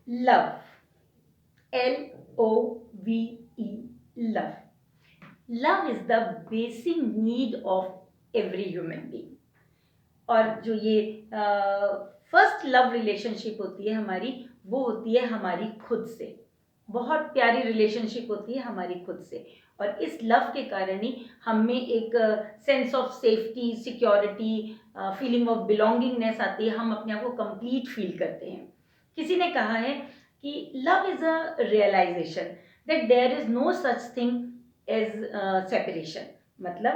Love, LOVE, love. Love is the basic need of every human being. और जो ये first love relationship होती है हमारी, वो होती है हमारी खुद से. बहुत प्यारी रिलेशनशिप होती है हमारी खुद से. और इस लव के कारण ही हम में एक sense of safety, security, feeling of belongingness आती है. हम अपने आप को कंप्लीट फील करते हैं. किसी ने कहा है कि love is a realisation that there is no such thing as separation. मतलब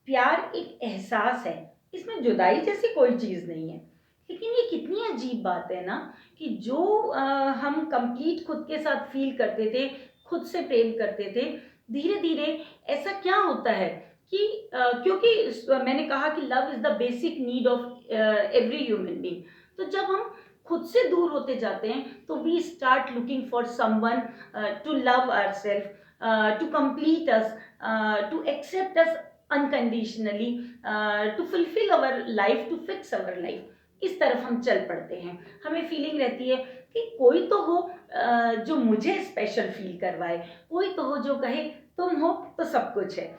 प्यार एक एहसास है, इसमें जुदाई जैसी कोई चीज़ नहीं है. लेकिन ये कितनी अजीब बात है ना, कि जो हम कंप्लीट खुद के साथ फील करते थे, खुद से प्रेम करते थे, धीरे धीरे ऐसा क्या होता है कि क्योंकि मैंने कहा कि love is the basic need of every human being. तो जब हम खुद से दूर होते जाते हैं तो we start looking for someone to love ourselves, to complete us, to accept us unconditionally, to fulfil our life, to fix our life. इस तरफ हम चल पड़ते हैं. हमें फीलिंग रहती है कि कोई तो हो जो मुझे स्पेशल फील करवाए, कोई तो हो जो कहे तुम हो तो सब कुछ है.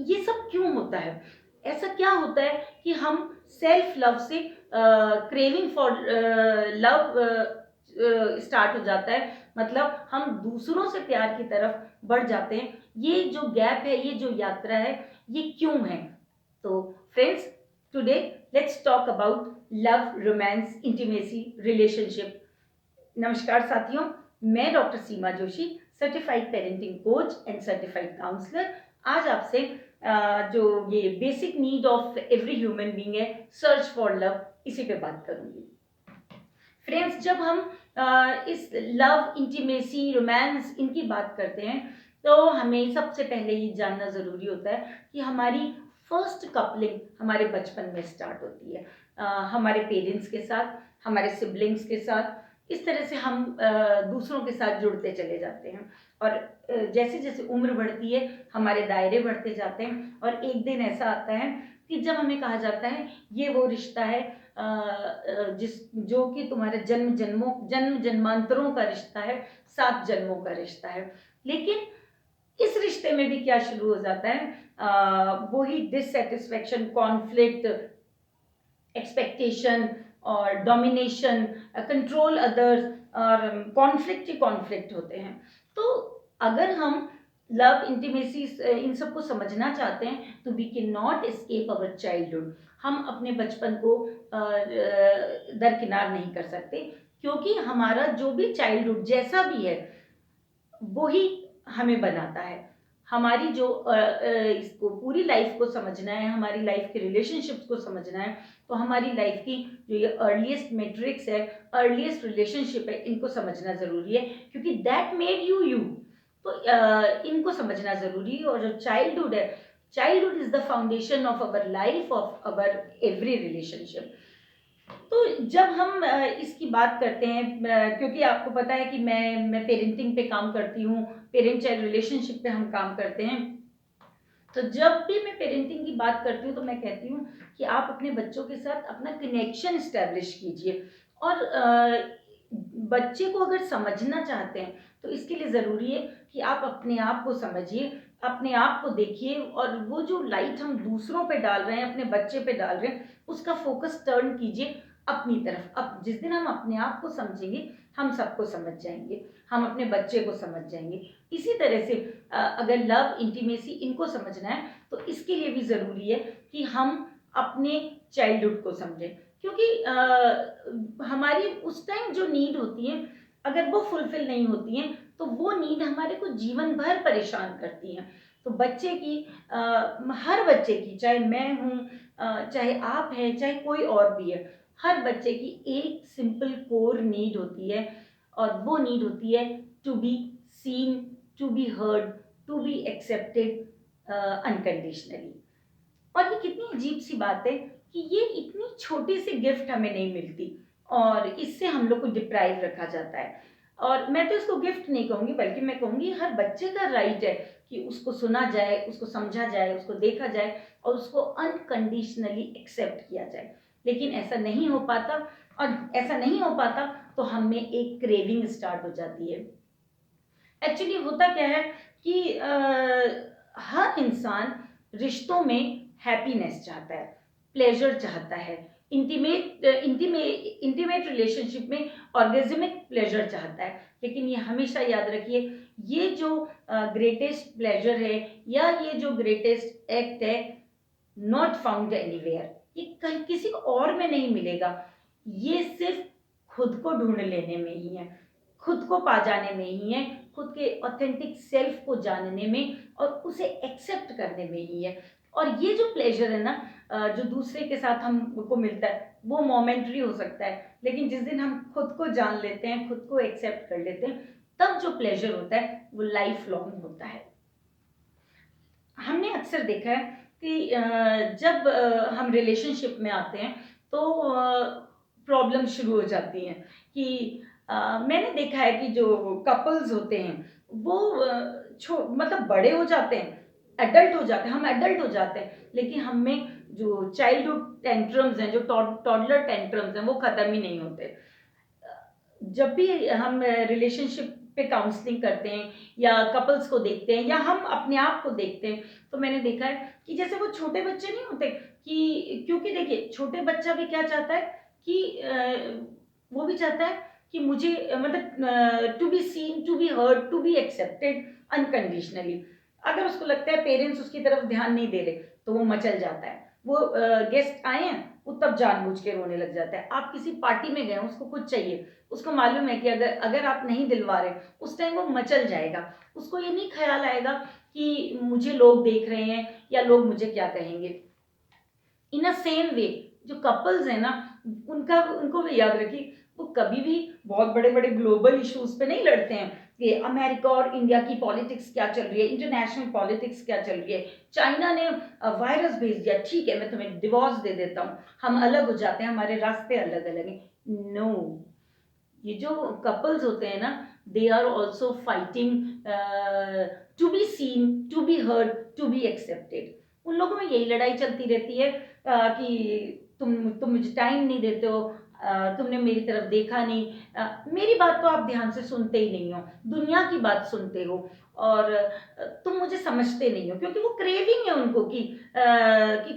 ये सब क्यों होता है? ऐसा क्या होता है कि हम सेल्फ लव से क्रेविंग फॉर लव स्टार्ट हो जाता है. मतलब हम दूसरों से प्यार की तरफ बढ़ जाते हैं. ये जो गैप है, ये जो यात्रा है, ये क्यों है? तो friends, today let's talk about love, romance, intimacy, relationship. नमस्कार साथियों, मैं doctor Seema Joshi, certified parenting coach and certified counsellor, आज आपसे जो ये basic need of every human being है, सर्च फॉर लव, इसी पे बात करूंगी. फ्रेंड्स, जब हम इस लव, इंटीमेसी, रोमांस, इनकी बात करते हैं तो हमें सबसे पहले ये जानना ज़रूरी होता है कि हमारी फर्स्ट कपलिंग हमारे बचपन में स्टार्ट होती है. हमारे पेरेंट्स के साथ, हमारे सिबलिंग्स के साथ. इस तरह से हम दूसरों के साथ जुड़ते चले जाते हैं. और जैसे जैसे उम्र बढ़ती है, हमारे दायरे बढ़ते जाते हैं. और एक दिन ऐसा आता है कि जब हमें कहा जाता है ये वो रिश्ता है जिस जो कि तुम्हारे जन्म जन्मांतरों का रिश्ता है, 7 जन्मों का रिश्ता है. लेकिन इस रिश्ते में भी क्या शुरू हो जाता है? वही डिससेटिस्फैक्शन, कॉन्फ्लिक्ट, एक्सपेक्टेशन और डोमिनेशन, कंट्रोल अदर्स, और कॉन्फ्लिक्ट ही कॉन्फ्लिक्ट होते हैं. तो अगर हम लव, इंटीमेसी, इन सबको समझना चाहते हैं तो we can not escape our childhood. हम अपने बचपन को दरकिनार नहीं कर सकते, क्योंकि हमारा जो भी चाइल्डहुड जैसा भी है वही हमें बनाता है. हमारी जो इसको पूरी लाइफ को समझना है, हमारी लाइफ के रिलेशनशिप्स को समझना है, तो हमारी लाइफ की जो ये अर्लीस्ट मैट्रिक्स है, अर्लीस्ट रिलेशनशिप है, इनको समझना ज़रूरी है, क्योंकि दैट मेड यू यू. तो इनको समझना ज़रूरी है. और जो चाइल्डहुड है, childhood is the foundation of our life, of our every relationship. तो जब हम इसकी बात करते हैं, क्योंकि आपको पता है कि मैं पेरेंटिंग पे काम करती हूँ, पेरेंट चाइल्ड रिलेशनशिप पे हम काम करते हैं. तो जब भी मैं पेरेंटिंग की बात करती हूँ तो मैं कहती हूँ कि आप अपने बच्चों के साथ अपना कनेक्शन इस्टेब्लिश कीजिए. और बच्चे को अगर समझना चाहते हैं तो इसके लिए ज़रूरी है कि आप अपने आप को समझिए, अपने आप को देखिए, और वो जो लाइट हम दूसरों पे डाल रहे हैं, अपने बच्चे पे डाल रहे हैं, उसका फोकस टर्न कीजिए अपनी तरफ. अब जिस दिन हम अपने आप को समझेंगे, हम सबको समझ जाएंगे, हम अपने बच्चे को समझ जाएंगे. इसी तरह से अगर लव, इंटीमेसी, इनको समझना है तो इसके लिए भी ज़रूरी है कि हम अपने चाइल्डहुड को समझें. क्योंकि हमारी उस टाइम जो नीड होती है, अगर वो फुलफिल नहीं होती हैं तो वो नीड हमारे को जीवन भर परेशान करती हैं. तो बच्चे की हर बच्चे की, चाहे मैं हूँ, चाहे आप हैं, चाहे कोई और भी है, हर बच्चे की एक सिंपल कोर नीड होती है. और वो नीड होती है to be seen, to be heard, to be accepted unconditionally. और ये कितनी अजीब सी बात है कि ये इतनी छोटी सी गिफ्ट हमें नहीं मिलती, और इससे हम लोग को डिप्राइव रखा जाता है. और मैं तो इसको गिफ्ट नहीं कहूँगी, बल्कि मैं कहूँगी हर बच्चे का राइट है कि उसको सुना जाए, उसको समझा जाए, उसको देखा जाए, और उसको अनकंडीशनली एक्सेप्ट किया जाए. लेकिन ऐसा नहीं हो पाता. और ऐसा नहीं हो पाता तो हम में एक क्रेविंग स्टार्ट हो जाती है। एक्चुअली होता क्या है कि हर इंसान रिश्तों में हैप्पीनेस चाहता है, प्लेजर चाहता है, इंटीमेट रिलेशनशिप में ऑर्गेजमिक प्लेजर चाहता है। लेकिन ये हमेशा याद रखिए, ये जो ग्रेटेस्ट प्लेजर है या ये जो ग्रेटेस्ट एक्ट है, नॉट फाउंड एनीवेयर, ये कहीं किसी और में नहीं मिलेगा। ये सिर्फ खुद को ढूंढ लेने में ही है, खुद को पा जाने में ही है, खुद के ऑथेंटिक सेल्फ को जानने में और उसे एक्सेप्ट करने में ही है। और ये जो प्लेजर है ना, जो दूसरे के साथ हमको मिलता है, वो मोमेंटरी हो सकता है, लेकिन जिस दिन हम खुद को जान लेते हैं, खुद को एक्सेप्ट कर लेते हैं, तब जो प्लेजर होता है वो लाइफ लॉन्ग होता है। हमने अक्सर देखा है कि जब हम रिलेशनशिप में आते हैं तो प्रॉब्लम शुरू हो जाती हैं कि मैंने देखा है कि जो कपल्स होते हैं वो मतलब बड़े हो जाते हैं, एडल्ट हो जाते हैं, हम एडल्ट हो जाते हैं, लेकिन हम में जो चाइल्डहुड टेंट्रम्स हैं, जो टॉडलर टेंट्रम्स हैं, वो ख़त्म ही नहीं होते। जब भी हम रिलेशनशिप पे काउंसलिंग करते हैं या कपल्स को देखते हैं या हम अपने आप को देखते हैं, तो मैंने देखा है कि जैसे वो छोटे बच्चे नहीं होते कि, क्योंकि देखिए छोटे बच्चा भी क्या चाहता है कि वो भी चाहता है कि मुझे मतलब to be seen, to be heard, to be accepted unconditionally. अगर उसको लगता है पेरेंट्स उसकी तरफ ध्यान नहीं दे रहे तो वो मचल जाता है। वो गेस्ट आए हैं, वो तब जानबूझ के रोने लग जाता है। आप किसी पार्टी में गए, उसको कुछ चाहिए, उसको मालूम है कि अगर अगर आप नहीं दिलवा रहे उस टाइम वो मचल जाएगा। उसको ये नहीं ख्याल आएगा कि मुझे लोग देख रहे हैं या लोग मुझे क्या कहेंगे। इन अ सेम वे जो कपल्स हैं ना, उनको भी याद रखिए, वो कभी भी बहुत बड़े बड़े ग्लोबल इश्यूज पे नहीं लड़ते हैं कि अमेरिका और इंडिया की पॉलिटिक्स क्या चल रही है, इंटरनेशनल पॉलिटिक्स क्या चल रही है, चाइना ने वायरस भेज दिया, ठीक है मैं तुम्हें डिवोर्स दे देता हूँ, हम अलग हो जाते हैं, हमारे रास्ते अलग अलग हैं। नो, ये जो कपल्स होते हैं ना, they are also fighting to be seen, to be heard, to be accepted. उन लोगों में यही लड़ाई चलती रहती है कि तुम मुझे टाइम नहीं देते हो, तुमने मेरी तरफ देखा नहीं, मेरी बात तो आप ध्यान से सुनते ही नहीं हो, दुनिया की बात सुनते हो, और तुम मुझे समझते नहीं हो। क्योंकि वो क्रेविंग है उनको कि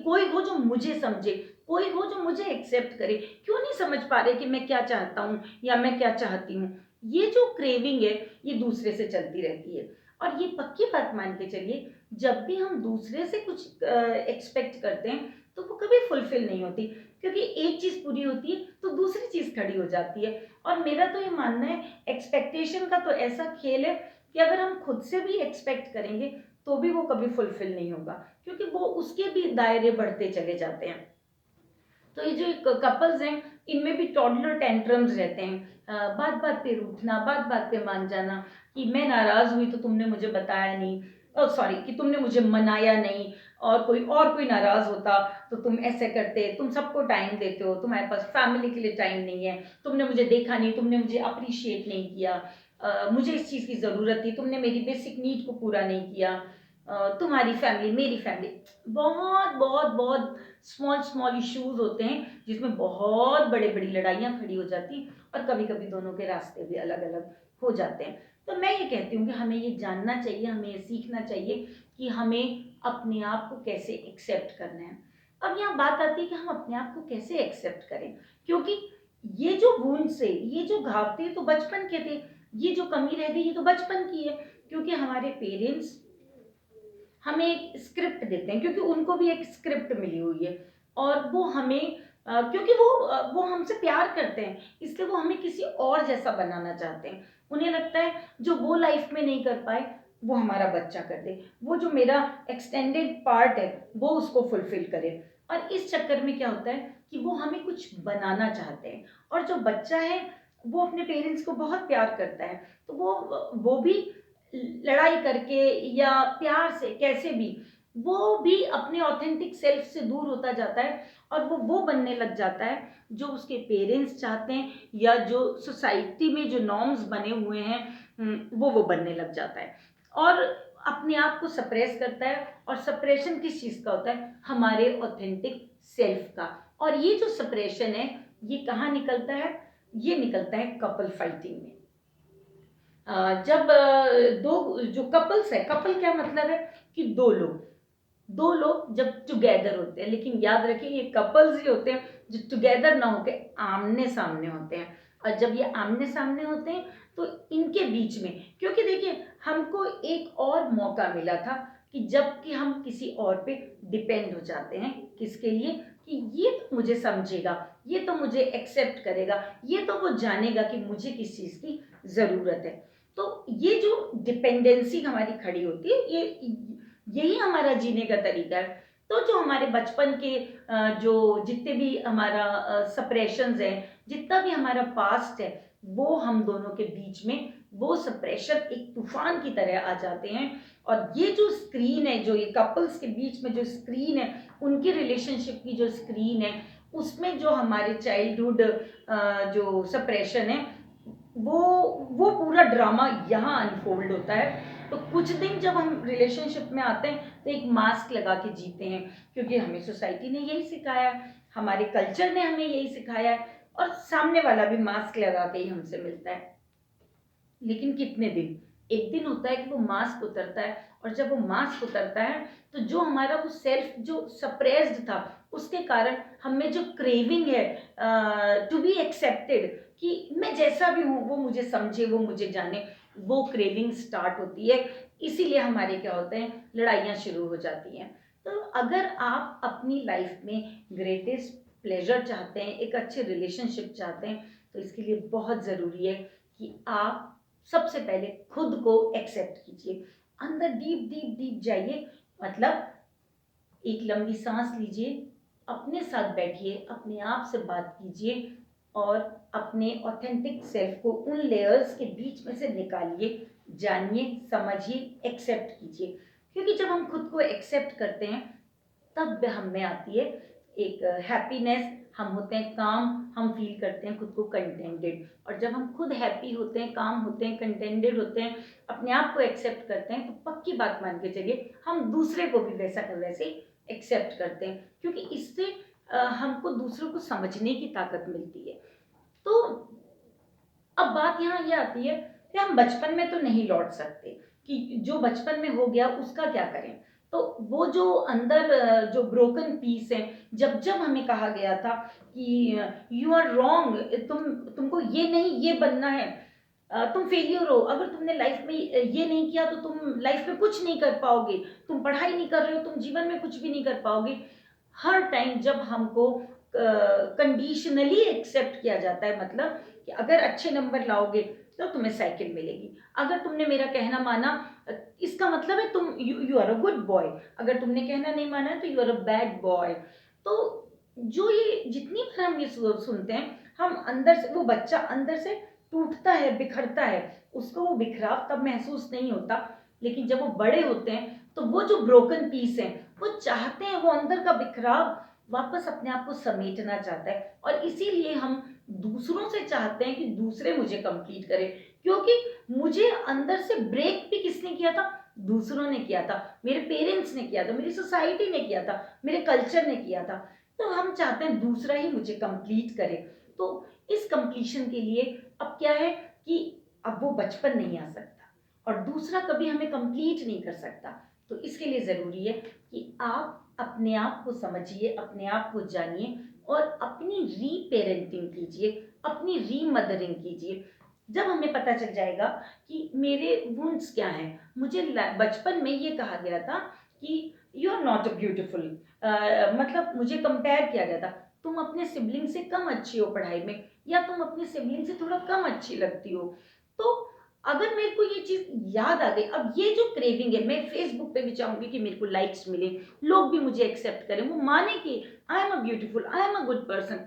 कोई हो जो मुझे समझे, कोई हो जो मुझे एक्सेप्ट करे। क्यों नहीं समझ पा रहे कि मैं क्या चाहता हूँ या मैं क्या चाहती हूँ? ये जो क्रेविंग है ये दूसरे से चलती रहती है। और ये पक्की बात मान के चलिए, जब भी हम दूसरे से कुछ एक्सपेक्ट करते हैं तो वो कभी फुलफिल नहीं होती, क्योंकि एक चीज़ पूरी होती है तो दूसरी चीज़ खड़ी हो जाती है। और मेरा तो ये मानना है, एक्सपेक्टेशन का तो ऐसा खेल है कि अगर हम खुद से भी एक्सपेक्ट करेंगे तो भी वो कभी फुलफिल नहीं होगा, क्योंकि वो उसके भी दायरे बढ़ते चले जाते हैं। तो ये जो कपल्स हैं, इनमें भी टॉडलर टेंट्रम्स रहते हैं, बात बात पे रूठना, बात बात पे मान जाना कि मैं नाराज़ हुई तो तुमने मुझे बताया नहीं, सॉरी कि तुमने मुझे मनाया नहीं, और कोई नाराज़ होता तो तुम ऐसे करते, तुम सबको टाइम देते हो, तुम्हारे पास फैमिली के लिए टाइम नहीं है, तुमने मुझे देखा नहीं, तुमने मुझे अप्रिशिएट नहीं किया, मुझे इस चीज़ की ज़रूरत थी, तुमने मेरी बेसिक नीड को पूरा नहीं किया, तुम्हारी फैमिली, मेरी फैमिली, बहुत बहुत बहुत स्मॉल स्मॉल इश्यूज होते हैं जिसमें बहुत बड़े बड़ी लड़ाइयाँ खड़ी हो जाती हैं, और कभी कभी दोनों के रास्ते भी अलग अलग हो जाते हैं। तो मैं ये कहती हूँ कि हमें ये जानना चाहिए, हमें ये सीखना चाहिए कि हमें अपने आप को कैसे एक्सेप्ट करना है। अब यहाँ बात आती है कि हम अपने आप को कैसे एक्सेप्ट करें, क्योंकि ये जो वूंड से, ये जो घाव थे, तो बचपन के थे, ये जो कमी रह गई ये तो बचपन की है, क्योंकि हमारे पेरेंट्स हमें एक स्क्रिप्ट देते हैं, क्योंकि उनको भी एक स्क्रिप्ट मिली हुई है, और वो हमें क्योंकि वो हमसे प्यार करते हैं, इसलिए वो हमें किसी और जैसा बनाना चाहते हैं। उन्हें लगता है जो वो लाइफ में नहीं कर पाए वो हमारा बच्चा कर दे, वो जो मेरा एक्सटेंडेड पार्ट है वो उसको फुलफिल करे। और इस चक्कर में क्या होता है कि वो हमें कुछ बनाना चाहते हैं, और जो बच्चा है वो अपने पेरेंट्स को बहुत प्यार करता है, तो वो भी लड़ाई करके या प्यार से कैसे भी, वो भी अपने ऑथेंटिक सेल्फ से दूर होता जाता है, और वो बनने लग जाता है जो उसके पेरेंट्स चाहते हैं, या जो सोसाइटी में जो नॉर्म्स बने हुए हैं वो बनने लग जाता है, और अपने आप को सप्रेस करता है। और सप्रेशन किस चीज़ का होता है? हमारे ऑथेंटिक सेल्फ का। और ये जो सप्रेशन है ये कहाँ निकलता है? ये निकलता है कपल फाइटिंग में। जब दो जो कपल्स है, कपल क्या मतलब है कि दो लोग जब टुगेदर होते हैं, लेकिन याद रखिए ये कपल्स ही होते हैं जो टुगेदर ना होके आमने सामने होते हैं। और जब ये आमने सामने होते हैं तो इनके बीच में, क्योंकि देखिए हमको एक और मौका मिला था कि जब कि हम किसी और पे डिपेंड हो जाते हैं, किसके लिए? कि ये तो मुझे समझेगा, ये तो मुझे एक्सेप्ट करेगा, ये तो वो जानेगा कि मुझे किस चीज़ की ज़रूरत है। तो ये जो डिपेंडेंसी हमारी खड़ी होती है, यही हमारा जीने का तरीका है। तो जो हमारे बचपन के जो जितने भी हमारा सप्रेशंस हैं, जितना भी हमारा पास्ट है, वो हम दोनों के बीच में वो सप्रेशन एक तूफान की तरह आ जाते हैं। और ये जो स्क्रीन है, जो ये कपल्स के बीच में जो स्क्रीन है, उनकी रिलेशनशिप की जो स्क्रीन है, उसमें जो हमारे चाइल्डहुड जो सप्रेशन है, वो वो पूरा ड्रामा यहाँ अनफोल्ड होता है। तो कुछ दिन जब हम रिलेशनशिप में आते हैं तो एक मास्क लगा के जीते हैं, क्योंकि हमें सोसाइटी ने यही सिखाया है, हमारे कल्चर ने हमें यही सिखाया है, और सामने वाला भी मास्क लगा के ही हमसे मिलता है। लेकिन कितने दिन? एक दिन होता है कि वो मास्क उतरता है, और जब वो मास्क उतरता है तो जो हमारा वो सेल्फ जो सप्रेस्ड था, उसके कारण हमें जो क्रेविंग है टू बी एक्सेप्टेड, कि मैं जैसा भी हूँ वो मुझे समझे, वो मुझे जाने, वो क्रेविंग स्टार्ट होती है। इसीलिए हमारे क्या होते हैं, लड़ाइयाँ शुरू हो जाती हैं। तो अगर आप अपनी लाइफ में ग्रेटेस्ट प्लेजर चाहते हैं, एक अच्छे रिलेशनशिप चाहते हैं, तो इसके लिए बहुत ज़रूरी है कि आप सबसे पहले खुद को एक्सेप्ट कीजिए, अंदर डीप डीप डीप जाइए। मतलब एक लंबी सांस लीजिए, अपने साथ बैठिए, अपने आप से बात कीजिए, और अपने ऑथेंटिक सेल्फ को उन लेयर्स के बीच में से निकालिए, जानिए, समझिए, एक्सेप्ट कीजिए। क्योंकि जब हम खुद को एक्सेप्ट करते हैं तब हम में आती है एक हैप्पीनेस, हम होते हैं काम, हम फील करते हैं खुद को कंटेंटेड। और जब हम खुद हैप्पी होते हैं, काम होते हैं, कंटेंटेड होते हैं, अपने आप को एक्सेप्ट करते हैं, तो पक्की बात मान के चलिए हम दूसरे को भी वैसा का वैसे एक्सेप्ट करते हैं, क्योंकि इससे हमको दूसरों को समझने की ताकत मिलती है। तो अब बात यहाँ ये आती है कि हम बचपन में तो नहीं लौट सकते, कि जो बचपन में हो गया उसका क्या करें। तो वो जो अंदर जो ब्रोकन पीस है, जब जब हमें कहा गया था कि यू आर रॉन्ग, तुमको ये नहीं ये बनना है, तुम फेलियर हो, अगर तुमने लाइफ में ये नहीं किया तो तुम लाइफ में कुछ नहीं कर पाओगे, तुम पढ़ाई नहीं कर रहे हो, तुम जीवन में कुछ भी नहीं कर पाओगे। हर टाइम जब हमको कंडीशनली एक्सेप्ट किया जाता है, मतलब कि अगर अच्छे नंबर लाओगे तो तुम्हें साइकिल मिलेगी, अगर तुमने मेरा कहना माना, इसका मतलब है तुम you are a good boy, अगर तुमने कहना नहीं माना तो you are a bad boy. तो जो ये जितनी बार हम ये सुनते हैं, हम अंदर से, वो बच्चा अंदर से टूटता है, बिखरता है, उसको वो बिखराव तब महसूस नहीं होता, लेकिन जब वो बड़े होते हैं तो वो जो ब्रोकन पीस है, वो चाहते हैं, वो अंदर का बिखराव वापस अपने आप को समेटना चाहता है, और इसीलिए हम दूसरों से चाहते हैं कि दूसरे मुझे कंप्लीट करें, क्योंकि मुझे अंदर से ब्रेक भी किसने किया था? दूसरों ने किया था, मेरे पेरेंट्स ने किया था, मेरी सोसाइटी ने किया था, मेरे कल्चर ने किया था। तो हम चाहते हैं दूसरा ही मुझे कंप्लीट करे। तो इस कंप्लीशन के लिए अब क्या है कि अब वो बचपन नहीं आ सकता, और दूसरा कभी हमें कंप्लीट नहीं कर सकता। तो इसके लिए ज़रूरी है कि आप अपने आप को समझिए, अपने आप को जानिए, और अपनी रीपेरेंटिंग कीजिए, अपनी रीमदरिंग कीजिए। जब हमें पता चल जाएगा कि मेरे वुंड्स क्या हैं, मुझे बचपन में ये कहा गया था कि you are not a beautiful, मतलब मुझे कंपेयर किया गया था, तुम अपने सिबलिंग से कम अच्छी हो पढ़ाई में, या तुम अपने सिबलिंग से थोड़ा कम अच्छी लगती हो। तो अगर मेरे को ये चीज़ याद आ गई, अब ये जो क्रेविंग है, मैं फेसबुक पे भी चाहूंगी कि मेरे को लाइक्स मिले, लोग भी मुझे एक्सेप्ट करें, वो माने कि I am a beautiful, I am a good person.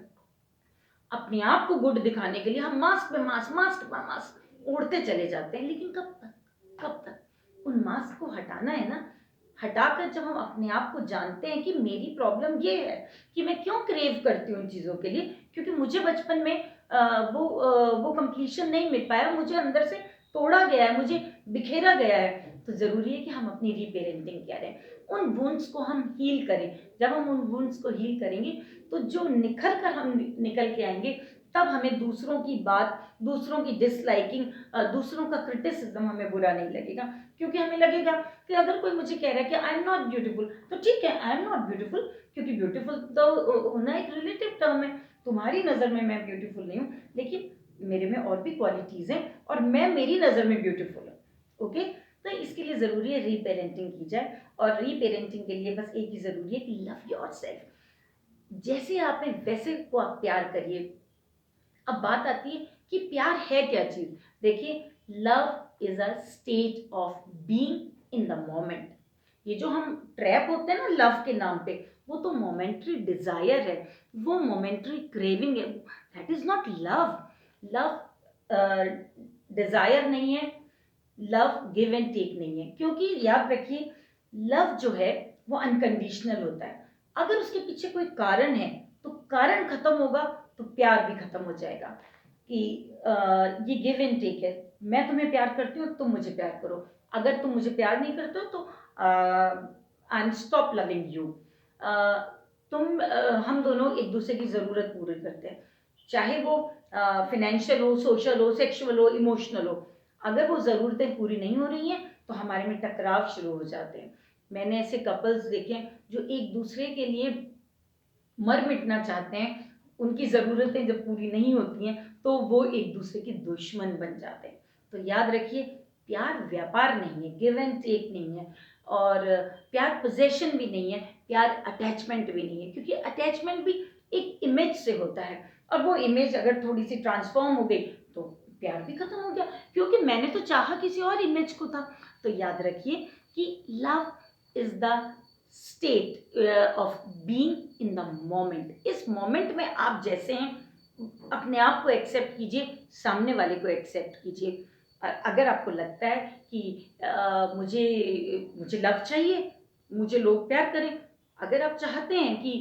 अपने आप को गुड दिखाने के लिए हम मास्क पे मास्क, मास्क पे मास्क ओढ़ते चले जाते हैं, लेकिन कब तक? कब तक? उन मास्क को हटाना है ना। हटाकर जब हम अपने आप को जानते हैं कि मेरी प्रॉब्लम ये है कि मैं क्यों क्रेव करती हूँ इन चीज़ों के लिए, क्योंकि मुझे बचपन में वो कंप्लीशन नहीं मिल पाया, मुझे अंदर से तोड़ा गया है, मुझे बिखेरा गया है। तो ज़रूरी है कि हम अपनी रीपेरेंटिंग करें। उन वुंड्स को हम हील करें। जब हम उन वुंड्स को हील करेंगे तो जो निखर कर हम निकल के आएंगे, तब हमें दूसरों की बात, दूसरों की डिसलाइकिंग, दूसरों का क्रिटिसिज्म हमें बुरा नहीं लगेगा, क्योंकि हमें लगेगा कि अगर कोई मुझे कह रहा है कि आई एम नॉट ब्यूटीफुल, तो ठीक है, आई एम नॉट ब्यूटीफुल, क्योंकि ब्यूटीफुल तो होना एक रिलेटिव टर्म है। तुम्हारी नज़र में मैं ब्यूटीफुल नहीं हूँ, लेकिन मेरे में और भी क्वालिटीज़ हैं और मैं मेरी नज़र में ब्यूटीफुल हूँ। ओके, तो इसके लिए ज़रूरी है रीपेरेंटिंग की जाए, और रीपेरेंटिंग के लिए बस एक ही ज़रूरी है कि लव योरसेल्फ। जैसे आप हैं वैसे को आप प्यार करिए। अब बात आती है कि प्यार है क्या चीज़। देखिए, love is a state of being in the moment. ये जो हम ट्रैप होते हैं ना लव के नाम पे, वो तो मोमेंट्री डिजायर है, वो मोमेंट्री क्रेविंग है, that is not love. Love desire नहीं है, लव गिव एंड टेक नहीं है, क्योंकि याद रखिए लव जो है वो अनकंडीशनल होता है। अगर उसके पीछे कोई कारण है तो कारण खत्म होगा तो प्यार भी खत्म हो जाएगा। कि ये गिव एंड टेक है, मैं तुम्हें प्यार करती हूँ, तुम मुझे प्यार करो, अगर तुम मुझे प्यार नहीं करते हो तो I am stop loving you. हम दोनों एक दूसरे की ज़रूरत पूरी करते हैं, चाहे वो फिनेंशियल हो, सोशल हो, सेक्सुअल हो, इमोशनल हो। अगर वो ज़रूरतें पूरी नहीं हो रही हैं तो हमारे में टकराव शुरू हो जाते हैं। मैंने ऐसे कपल्स देखे हैं जो एक दूसरे के लिए मर मिटना चाहते हैं, उनकी ज़रूरतें जब पूरी नहीं होती हैं तो वो एक दूसरे के दुश्मन बन जाते हैं। तो याद रखिए, प्यार व्यापार नहीं है, गिव एंड टेक नहीं है, और प्यार पोजेशन भी नहीं है, प्यार अटैचमेंट भी नहीं है, क्योंकि अटैचमेंट भी एक इमेज से होता है, और वो इमेज अगर थोड़ी सी ट्रांसफॉर्म हो गई तो प्यार भी खत्म हो गया, क्योंकि मैंने तो चाहा किसी और इमेज को था। तो याद रखिए कि love is the state of being in the moment. इस मोमेंट में आप जैसे हैं अपने आप को एक्सेप्ट कीजिए, सामने वाले को एक्सेप्ट कीजिए। अगर आपको लगता है कि मुझे मुझे लव चाहिए, मुझे लोग प्यार करें, अगर आप चाहते हैं कि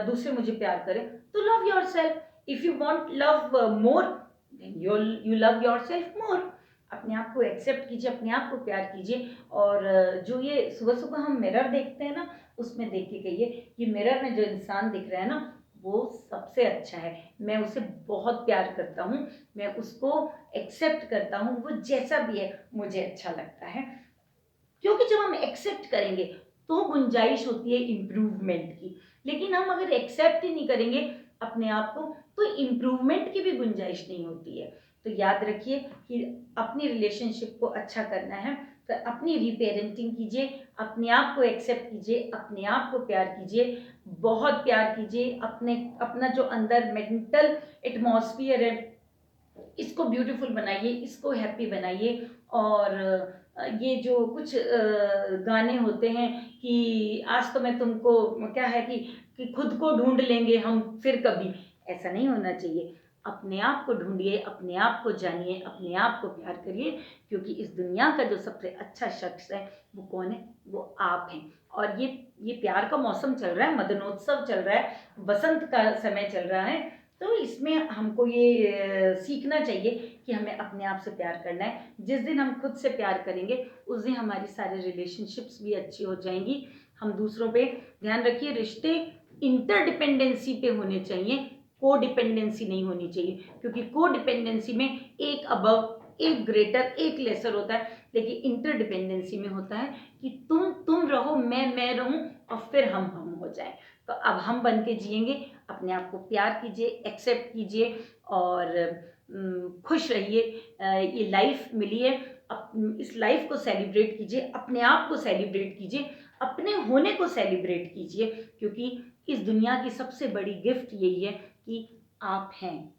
दूसरे मुझे प्यार करें, तो love yourself. If you want love more, then you love yourself more. अपने आप को एक्सेप्ट कीजिए, अपने आप को प्यार कीजिए। और जो ये सुबह सुबह हम मिरर देखते हैं ना, उसमें देख के कहिए ये मिरर में जो इंसान दिख रहा है ना, वो सबसे अच्छा है, मैं उसे बहुत प्यार करता हूँ, मैं उसको एक्सेप्ट करता हूँ, वो जैसा भी है मुझे अच्छा लगता है। क्योंकि जब हम एक्सेप्ट करेंगे तो गुंजाइश होती है इम्प्रूवमेंट की, लेकिन हम अगर एक्सेप्ट ही नहीं करेंगे अपने आप को तो इम्प्रूवमेंट की भी गुंजाइश नहीं होती है। तो याद रखिए कि अपनी रिलेशनशिप को अच्छा करना है तो अपनी रीपेरेंटिंग कीजिए, अपने आप को एक्सेप्ट कीजिए, अपने आप को प्यार कीजिए, बहुत प्यार कीजिए। अपना जो अंदर मेंटल एटमॉस्फियर है इसको ब्यूटीफुल बनाइए, इसको हैप्पी बनाइए। और ये जो कुछ गाने होते हैं कि आज तो मैं तुमको क्या है कि खुद को ढूंढ लेंगे हम फिर कभी, ऐसा नहीं होना चाहिए। अपने आप को ढूंढिए, अपने आप को जानिए, अपने आप को प्यार करिए, क्योंकि इस दुनिया का जो सबसे अच्छा शख्स है वो कौन है? वो आप हैं। और ये प्यार का मौसम चल रहा है, मदनोत्सव चल रहा है, बसंत का समय चल रहा है, तो इसमें हमको ये सीखना चाहिए कि हमें अपने आप से प्यार करना है। जिस दिन हम खुद से प्यार करेंगे उस दिन हमारी सारी रिलेशनशिप्स भी अच्छी हो जाएंगी। हम दूसरों पे ध्यान रखिए, रिश्ते इंटरडिपेंडेंसी पे होने चाहिए, को डिपेंडेंसी नहीं होनी चाहिए, क्योंकि को डिपेंडेंसी में एक अबव, एक ग्रेटर, एक लेसर होता है, लेकिन इंटरडिपेंडेंसी में होता है कि तुम रहो, मैं रहूं, और फिर हम हो जाए। तो अब हम बन के जिएंगे। अपने आप को प्यार कीजिए, एक्सेप्ट कीजिए, और खुश रहिए। ये लाइफ मिली है, इस लाइफ को सेलिब्रेट कीजिए, अपने आप को सेलिब्रेट कीजिए, अपने होने को सेलिब्रेट कीजिए, क्योंकि इस दुनिया की सबसे बड़ी गिफ्ट यही है कि आप हैं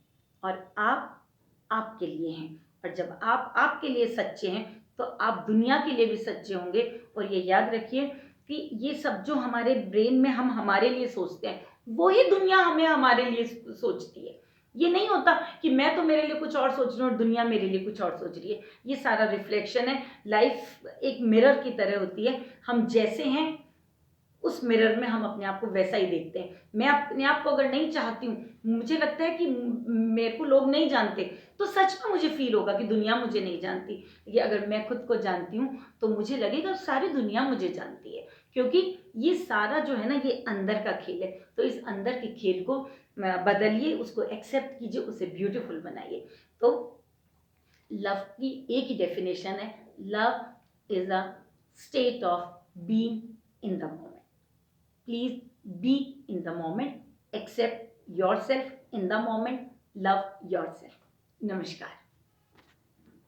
और आप आपके लिए हैं। और जब आप आपके लिए सच्चे हैं तो आप दुनिया के लिए भी सच्चे होंगे। और ये याद रखिए कि ये सब जो हमारे ब्रेन में हम हमारे लिए सोचते हैं वही दुनिया हमें हमारे लिए सोचती है। ये नहीं होता कि मैं तो मेरे लिए कुछ और सोच रही हूँ और दुनिया मेरे लिए कुछ और सोच रही है। ये सारा रिफ्लेक्शन है। लाइफ एक मिरर की तरह होती है, हम जैसे हैं उस मिरर में हम अपने आप को वैसा ही देखते हैं। मैं अपने आप को अगर नहीं चाहती हूँ, मुझे लगता है कि मेरे को लोग नहीं जानते, तो सच में मुझे फील होगा कि दुनिया मुझे नहीं जानती। ये अगर मैं खुद को जानती हूँ तो मुझे लगेगा सारी दुनिया मुझे जानती है। क्योंकि ये सारा जो है ना ये अंदर का खेल है। तो इस अंदर के खेल को बदलिए, उसको एक्सेप्ट कीजिए, उसे ब्यूटीफुल बनाइए। तो लव की एक ही डेफिनेशन है, love is a state of being in the moment. Please be in the moment, accept yourself in the moment, love yourself. Namaskar.